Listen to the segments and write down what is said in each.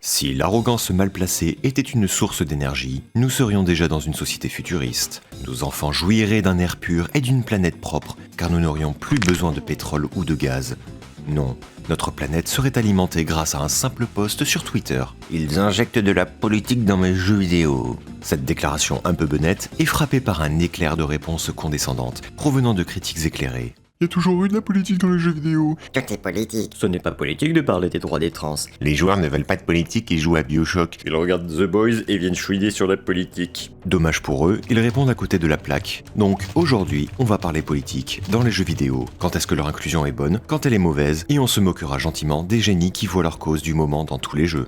Si l'arrogance mal placée était une source d'énergie, nous serions déjà dans une société futuriste. Nos enfants jouiraient d'un air pur et d'une planète propre, car nous n'aurions plus besoin de pétrole ou de gaz. Non, notre planète serait alimentée grâce à un simple post sur Twitter. Ils injectent de la politique dans mes jeux vidéo. Cette déclaration un peu benette est frappée par un éclair de réponses condescendantes, provenant de critiques éclairées. Il y a toujours eu de la politique dans les jeux vidéo. Tout est politique. Ce n'est pas politique de parler des droits des trans. Les joueurs ne veulent pas de politique et jouent à Bioshock. Ils regardent The Boys et viennent chouiner sur la politique. Dommage pour eux, ils répondent à côté de la plaque. Donc aujourd'hui, on va parler politique dans les jeux vidéo. Quand est-ce que leur inclusion est bonne, quand elle est mauvaise, et on se moquera gentiment des génies qui voient leur cause du moment dans tous les jeux.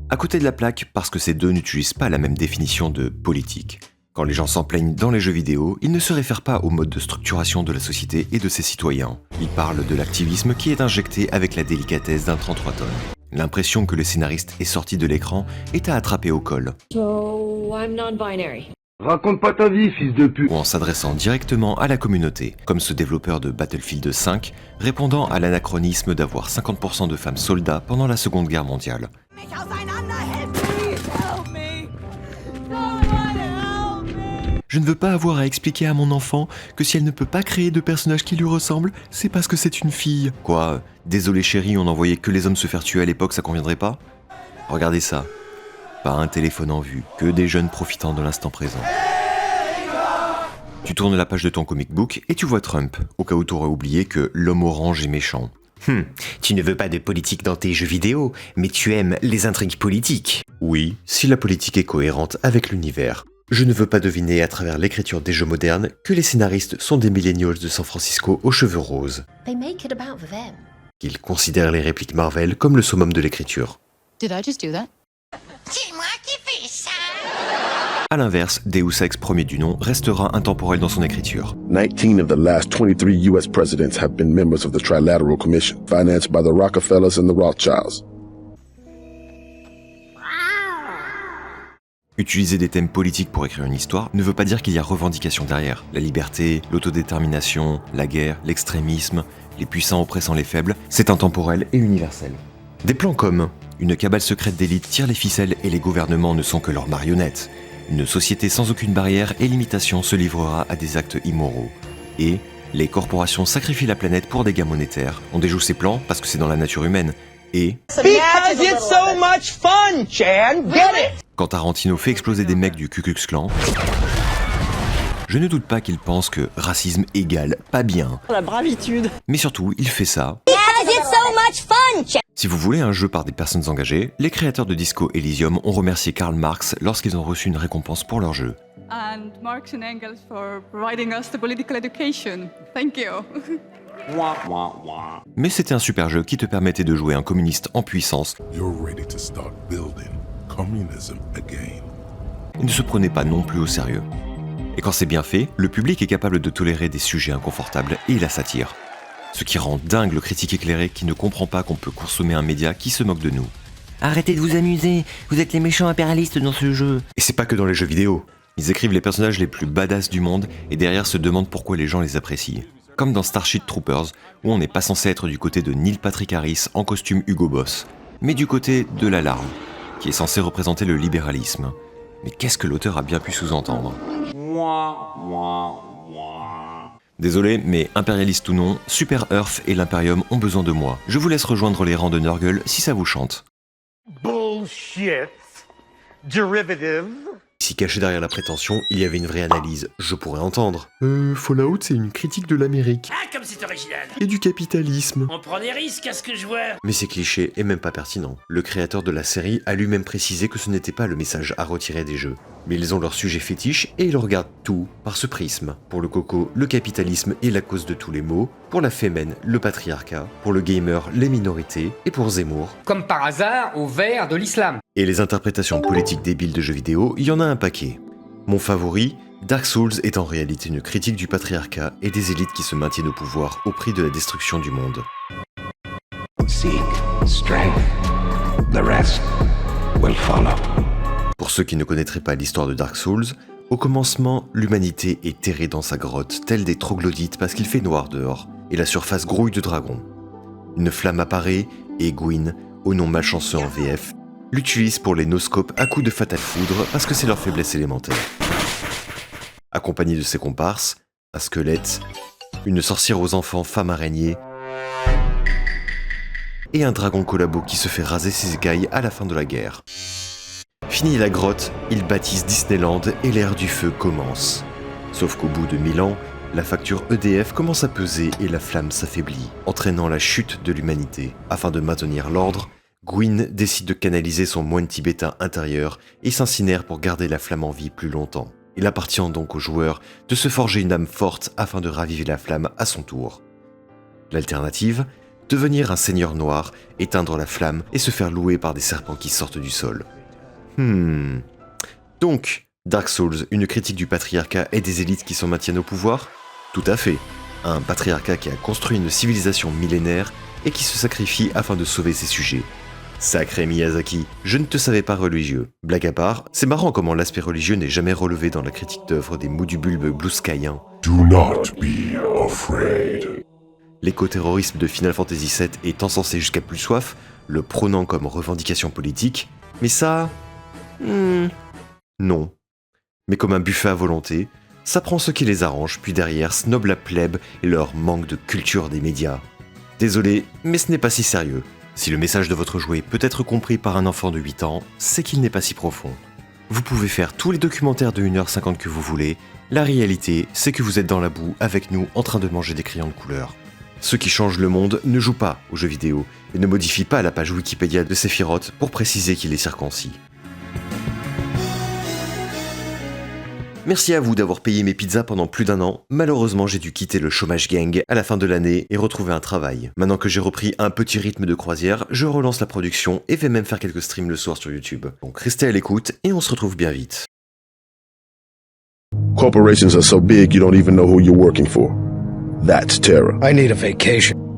À côté de la plaque, parce que ces deux n'utilisent pas la même définition de politique. Quand les gens s'en plaignent dans les jeux vidéo, ils ne se réfèrent pas au mode de structuration de la société et de ses citoyens. Ils parlent de l'activisme qui est injecté avec la délicatesse d'un 33 tonnes. L'impression que le scénariste est sorti de l'écran est à attraper au col. So, I'm non-binary. Raconte pas ta vie, fils de pute. Ou en s'adressant directement à la communauté, comme ce développeur de Battlefield 5, répondant à l'anachronisme d'avoir 50% de femmes soldats pendant la Seconde Guerre mondiale. Je ne veux pas avoir à expliquer à mon enfant que si elle ne peut pas créer de personnage qui lui ressemble, c'est parce que c'est une fille. Quoi, désolé chérie, on n'envoyait que les hommes se faire tuer à l'époque, ça conviendrait pas? Regardez ça. Pas un téléphone en vue, que des jeunes profitant de l'instant présent. Tu tournes la page de ton comic book et tu vois Trump, au cas où t'aurais oublié que l'homme orange est méchant. Tu ne veux pas de politique dans tes jeux vidéo, mais tu aimes les intrigues politiques. Oui, si la politique est cohérente avec l'univers. Je ne veux pas deviner à travers l'écriture des jeux modernes que les scénaristes sont des millennials de San Francisco aux cheveux roses. They make it about them. Qu'ils considèrent les répliques Marvel comme le summum de l'écriture. Did I just do that? C'est moi qui fais ça. A l'inverse, Deus Ex premier du nom restera intemporel dans son écriture. 19 of the last 23 U.S. presidents have been members of the Trilateral Commission, financed by the Rockefellers and the Rothschilds. Utiliser des thèmes politiques pour écrire une histoire ne veut pas dire qu'il y a revendication derrière. La liberté, l'autodétermination, la guerre, l'extrémisme, les puissants oppressant les faibles, c'est intemporel et universel. Des plans comme une cabale secrète d'élite tire les ficelles et les gouvernements ne sont que leurs marionnettes. Une société sans aucune barrière et limitation se livrera à des actes immoraux. Et les corporations sacrifient la planète pour des gains monétaires. On déjoue ces plans parce que c'est dans la nature humaine. Et Because it's so much fun, Chan. Get it? quand Tarantino fait exploser des mecs du Ku Klux Klan, je ne doute pas qu'il pense que racisme égale pas bien. La bravitude. Mais surtout, il fait ça. Because it's so much fun, Chan. Si vous voulez un jeu par des personnes engagées, les créateurs de Disco Elysium ont remercié Karl Marx lorsqu'ils ont reçu une récompense pour leur jeu. And Marx and Engels for providing us the political education. Thank you. Mais c'était un super jeu qui te permettait de jouer un communiste en puissance. You're ready to start building communism again. Il ne se prenait pas non plus au sérieux. Et quand c'est bien fait, le public est capable de tolérer des sujets inconfortables et la satire. Ce qui rend dingue le critique éclairé qui ne comprend pas qu'on peut consommer un média qui se moque de nous. Arrêtez de vous amuser, vous êtes les méchants impérialistes dans ce jeu. Et c'est pas que dans les jeux vidéo. Ils écrivent les personnages les plus badass du monde et derrière se demandent pourquoi les gens les apprécient. Comme dans Starship Troopers, où on n'est pas censé être du côté de Neil Patrick Harris en costume Hugo Boss, mais du côté de l'alarme, qui est censé représenter le libéralisme. Mais qu'est-ce que l'auteur a bien pu sous-entendre? Désolé, mais impérialiste ou non, Super Earth et l'Imperium ont besoin de moi. Je vous laisse rejoindre les rangs de Nurgle si ça vous chante. Bullshit. Derivative. Si caché derrière la prétention, il y avait une vraie analyse, je pourrais entendre. Fallout, c'est une critique de l'Amérique. Ah, comme c'est original. Et du capitalisme. On prend des risques à ce que je vois. Mais c'est cliché et même pas pertinent. Le créateur de la série a lui-même précisé que ce n'était pas le message à retirer des jeux. Mais ils ont leur sujet fétiche et ils regardent tout par ce prisme. Pour le coco, le capitalisme est la cause de tous les maux. Pour la fémène, le patriarcat. Pour le gamer, les minorités. Et pour Zemmour, Comme par hasard, au vert de l'islam. et les interprétations politiques débiles de jeux vidéo, il y en a un paquet. Mon favori, Dark Souls est en réalité une critique du patriarcat et des élites qui se maintiennent au pouvoir au prix de la destruction du monde. Seek strength. The rest will follow. Pour ceux qui ne connaîtraient pas l'histoire de Dark Souls, au commencement, l'humanité est terrée dans sa grotte, telle des troglodytes parce qu'il fait noir dehors, et la surface grouille de dragons. Une flamme apparaît, Et Gwyn, au nom malchanceux en VF, l'utilise pour les noscopes à coups de fatale foudre parce que c'est leur faiblesse élémentaire. Accompagné de ses comparses, un squelette, une sorcière aux enfants femme araignée et un dragon collabo qui se fait raser ses écailles à la fin de la guerre. Fini la grotte, ils bâtissent Disneyland et l'ère du feu commence. Sauf qu'au bout de 1000 ans, la facture EDF commence à peser et la flamme s'affaiblit, entraînant la chute de l'humanité. Afin de maintenir l'ordre, Gwyn décide de canaliser son moine tibétain intérieur et s'incinère pour garder la flamme en vie plus longtemps. Il appartient donc au joueur de se forger une âme forte afin de raviver la flamme à son tour. L'alternative, devenir un seigneur noir, éteindre la flamme et se faire louer par des serpents qui sortent du sol. Donc, Dark Souls, une critique du patriarcat et des élites qui s'en maintiennent au pouvoir? Tout à fait. Un patriarcat qui a construit une civilisation millénaire et qui se sacrifie afin de sauver ses sujets. Sacré Miyazaki, je ne te savais pas religieux. Blague à part, c'est marrant comment l'aspect religieux n'est jamais relevé dans la critique d'œuvre des mots du bulbe blueskaiens. Do not be afraid. L'écoterrorisme de Final Fantasy VII est encensé jusqu'à plus soif, le prônant comme revendication politique, mais ça... non. Mais comme un buffet à volonté, ça prend ce qui les arrange, puis derrière snob la plèbe et leur manque de culture des médias. Désolé, mais ce n'est pas si sérieux. Si le message de votre jouet peut être compris par un enfant de 8 ans, c'est qu'il n'est pas si profond. Vous pouvez faire tous les documentaires de 1h50 que vous voulez, la réalité, c'est que vous êtes dans la boue avec nous en train de manger des crayons de couleur. Ceux qui changent le monde ne jouent pas aux jeux vidéo et ne modifient pas la page Wikipédia de Sephiroth pour préciser qu'il est circoncis. Merci à vous d'avoir payé mes pizzas pendant plus d'1 an. Malheureusement, j'ai dû quitter le chômage gang à la fin de l'année et retrouver un travail. Maintenant que j'ai repris un petit rythme de croisière, je relance la production et vais même faire quelques streams le soir sur YouTube. Donc restez à l'écoute et on se retrouve bien vite. Corporations are so big you don't even know who you're working for. That's terror. I need a vacation.